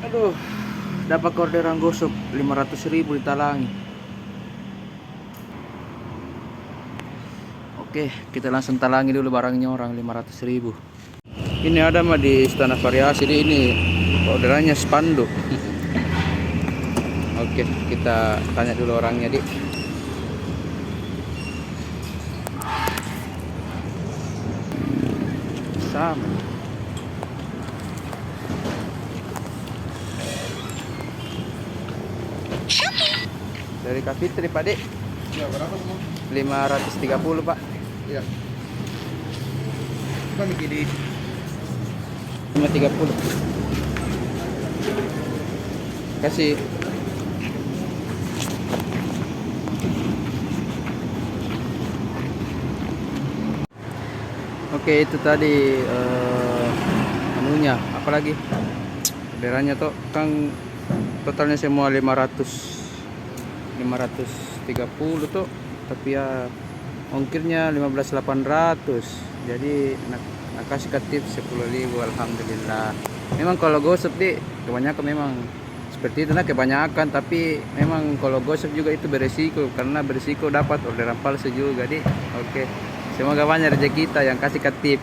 Aduh, dapat orderan gosok 500.000 ditalangi. Oke, kita langsung talangi dulu barangnya orang 500.000. Ini ada mah di Istana Variasi ini orderannya spanduk. Oke, kita tanya dulu orangnya, Dik. Sama. Dari Kak Fitri, Pak, Dik. Ya, berapa semua? 530, Pak. Iya. Kan gini. 530. Kasih. Oke, itu tadi anunya, apalagi orderannya tuh kan totalnya semua 530 tuh, tapi ya ongkirnya 15.800. Jadi nak kasih ke tips 10.000. Alhamdulillah. Memang kalau gosip di kebanyakan memang seperti itu, nah kebanyakan, tapi memang kalau gosip juga itu beresiko, karena beresiko dapat orderan palsu juga. Di oke, semoga banyak rezeki kita yang kasih ke tip.